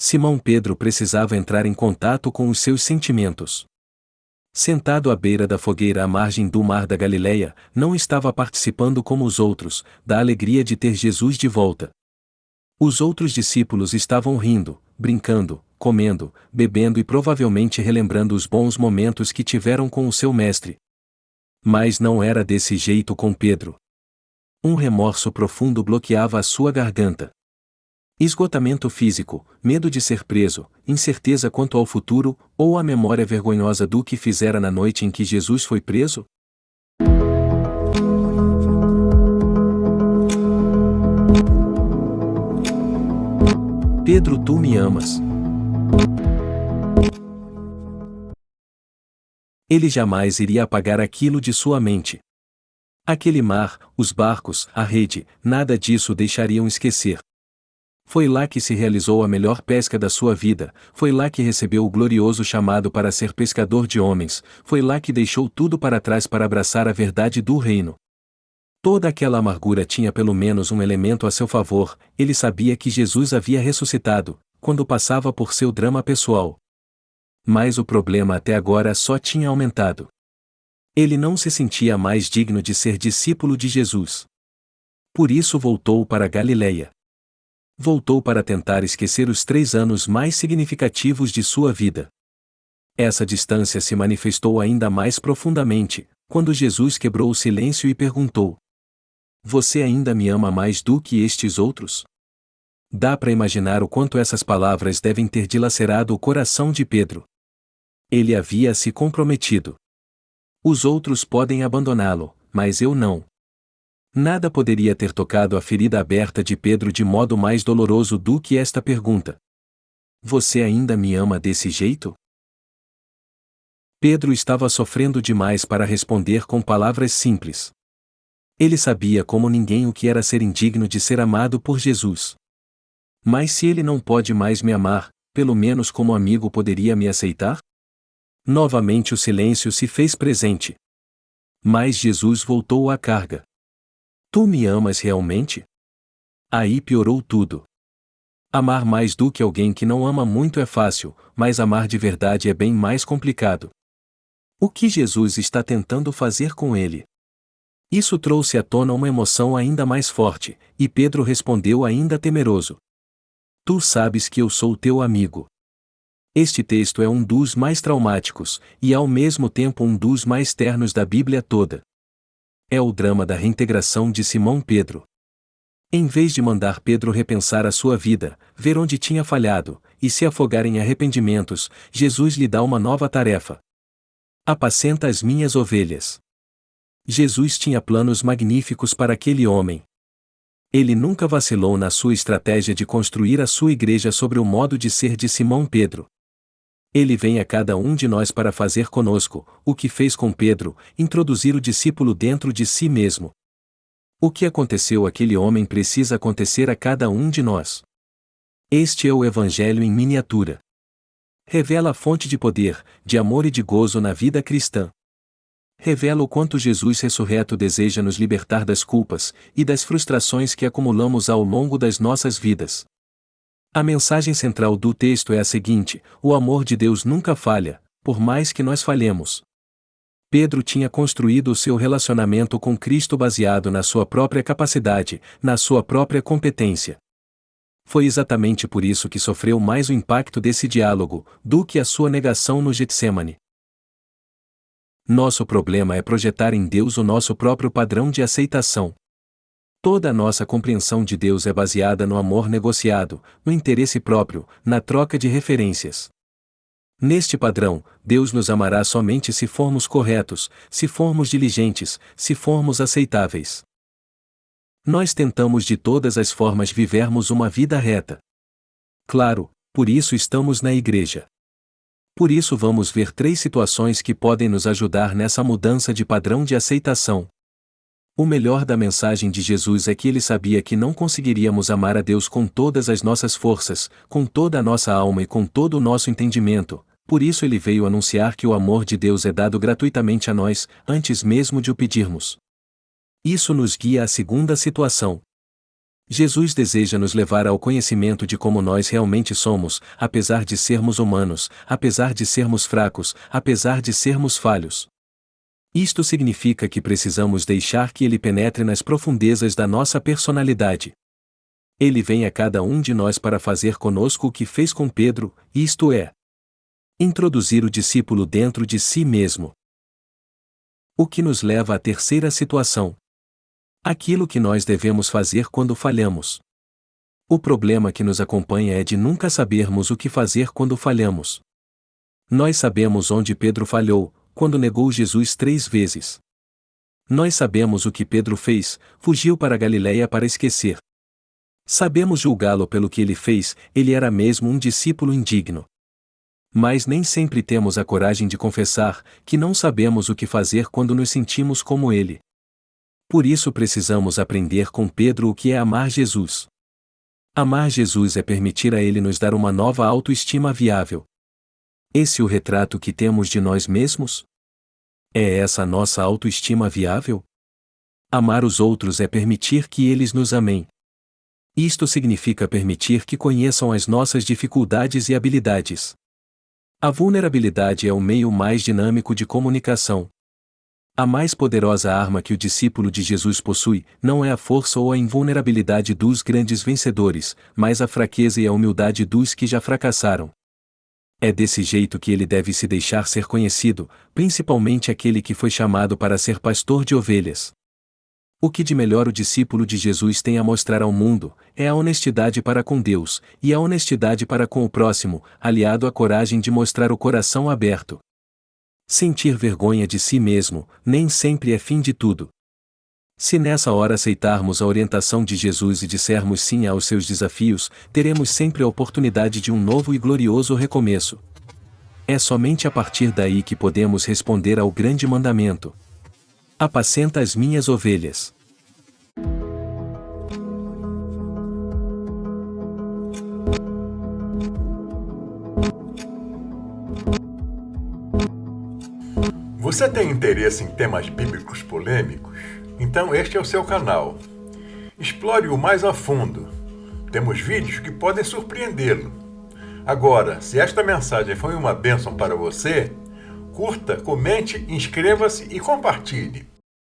Simão Pedro precisava entrar em contato com os seus sentimentos. Sentado à beira da fogueira à margem do mar da Galileia, não estava participando como os outros, da alegria de ter Jesus de volta. Os outros discípulos estavam rindo, brincando, comendo, bebendo e provavelmente relembrando os bons momentos que tiveram com o seu mestre. Mas não era desse jeito com Pedro. Um remorso profundo bloqueava a sua garganta. Esgotamento físico, medo de ser preso, incerteza quanto ao futuro, ou a memória vergonhosa do que fizera na noite em que Jesus foi preso? Pedro, tu me amas. Ele jamais iria apagar aquilo de sua mente. Aquele mar, os barcos, a rede, nada disso o deixariam esquecer. Foi lá que se realizou a melhor pesca da sua vida, foi lá que recebeu o glorioso chamado para ser pescador de homens, foi lá que deixou tudo para trás para abraçar a verdade do reino. Toda aquela amargura tinha pelo menos um elemento a seu favor: ele sabia que Jesus havia ressuscitado, quando passava por seu drama pessoal. Mas o problema até agora só tinha aumentado. Ele não se sentia mais digno de ser discípulo de Jesus. Por isso voltou para Galileia. Voltou para tentar esquecer os 3 anos mais significativos de sua vida. Essa distância se manifestou ainda mais profundamente, quando Jesus quebrou o silêncio e perguntou: Você ainda me ama mais do que estes outros? Dá para imaginar o quanto essas palavras devem ter dilacerado o coração de Pedro. Ele havia se comprometido. Os outros podem abandoná-lo, mas eu não. Nada poderia ter tocado a ferida aberta de Pedro de modo mais doloroso do que esta pergunta. Você ainda me ama desse jeito? Pedro estava sofrendo demais para responder com palavras simples. Ele sabia como ninguém o que era ser indigno de ser amado por Jesus. Mas se ele não pode mais me amar, pelo menos como amigo poderia me aceitar? Novamente o silêncio se fez presente. Mas Jesus voltou à carga. Tu me amas realmente? Aí piorou tudo. Amar mais do que alguém que não ama muito é fácil, mas amar de verdade é bem mais complicado. O que Jesus está tentando fazer com ele? Isso trouxe à tona uma emoção ainda mais forte, e Pedro respondeu ainda temeroso: Tu sabes que eu sou teu amigo. Este texto é um dos mais traumáticos, e ao mesmo tempo um dos mais ternos da Bíblia toda. É o drama da reintegração de Simão Pedro. Em vez de mandar Pedro repensar a sua vida, ver onde tinha falhado, e se afogar em arrependimentos, Jesus lhe dá uma nova tarefa. Apacenta as minhas ovelhas. Jesus tinha planos magníficos para aquele homem. Ele nunca vacilou na sua estratégia de construir a sua igreja sobre o modo de ser de Simão Pedro. Ele vem a cada um de nós para fazer conosco, o que fez com Pedro, introduzir o discípulo dentro de si mesmo. O que aconteceu àquele homem precisa acontecer a cada um de nós. Este é o Evangelho em miniatura. Revela a fonte de poder, de amor e de gozo na vida cristã. Revela o quanto Jesus ressurreto deseja nos libertar das culpas e das frustrações que acumulamos ao longo das nossas vidas. A mensagem central do texto é a seguinte: o amor de Deus nunca falha, por mais que nós falhemos. Pedro tinha construído o seu relacionamento com Cristo baseado na sua própria capacidade, na sua própria competência. Foi exatamente por isso que sofreu mais o impacto desse diálogo, do que a sua negação no Getsemane. Nosso problema é projetar em Deus o nosso próprio padrão de aceitação. Toda a nossa compreensão de Deus é baseada no amor negociado, no interesse próprio, na troca de referências. Neste padrão, Deus nos amará somente se formos corretos, se formos diligentes, se formos aceitáveis. Nós tentamos de todas as formas vivermos uma vida reta. Claro, por isso estamos na igreja. Por isso vamos ver 3 situações que podem nos ajudar nessa mudança de padrão de aceitação. O melhor da mensagem de Jesus é que ele sabia que não conseguiríamos amar a Deus com todas as nossas forças, com toda a nossa alma e com todo o nosso entendimento, por isso ele veio anunciar que o amor de Deus é dado gratuitamente a nós, antes mesmo de o pedirmos. Isso nos guia à segunda situação. Jesus deseja nos levar ao conhecimento de como nós realmente somos, apesar de sermos humanos, apesar de sermos fracos, apesar de sermos falhos. Isto significa que precisamos deixar que Ele penetre nas profundezas da nossa personalidade. Ele vem a cada um de nós para fazer conosco o que fez com Pedro, isto é, introduzir o discípulo dentro de si mesmo. O que nos leva à terceira situação. Aquilo que nós devemos fazer quando falhamos. O problema que nos acompanha é de nunca sabermos o que fazer quando falhamos. Nós sabemos onde Pedro falhou, quando negou Jesus 3 vezes. Nós sabemos o que Pedro fez, fugiu para Galiléia para esquecer. Sabemos julgá-lo pelo que ele fez, ele era mesmo um discípulo indigno. Mas nem sempre temos a coragem de confessar que não sabemos o que fazer quando nos sentimos como ele. Por isso precisamos aprender com Pedro o que é amar Jesus. Amar Jesus é permitir a Ele nos dar uma nova autoestima viável. Esse é o retrato que temos de nós mesmos? É essa a nossa autoestima viável? Amar os outros é permitir que eles nos amem. Isto significa permitir que conheçam as nossas dificuldades e habilidades. A vulnerabilidade é o meio mais dinâmico de comunicação. A mais poderosa arma que o discípulo de Jesus possui, não é a força ou a invulnerabilidade dos grandes vencedores, mas a fraqueza e a humildade dos que já fracassaram. É desse jeito que ele deve se deixar ser conhecido, principalmente aquele que foi chamado para ser pastor de ovelhas. O que de melhor o discípulo de Jesus tem a mostrar ao mundo, é a honestidade para com Deus, e a honestidade para com o próximo, aliado à coragem de mostrar o coração aberto. Sentir vergonha de si mesmo, nem sempre é fim de tudo. Se nessa hora aceitarmos a orientação de Jesus e dissermos sim aos seus desafios, teremos sempre a oportunidade de um novo e glorioso recomeço. É somente a partir daí que podemos responder ao grande mandamento: apacenta as minhas ovelhas. Você tem interesse em temas bíblicos polêmicos? Então este é o seu canal. Explore-o mais a fundo. Temos vídeos que podem surpreendê-lo. Agora, se esta mensagem foi uma bênção para você, curta, comente, inscreva-se e compartilhe.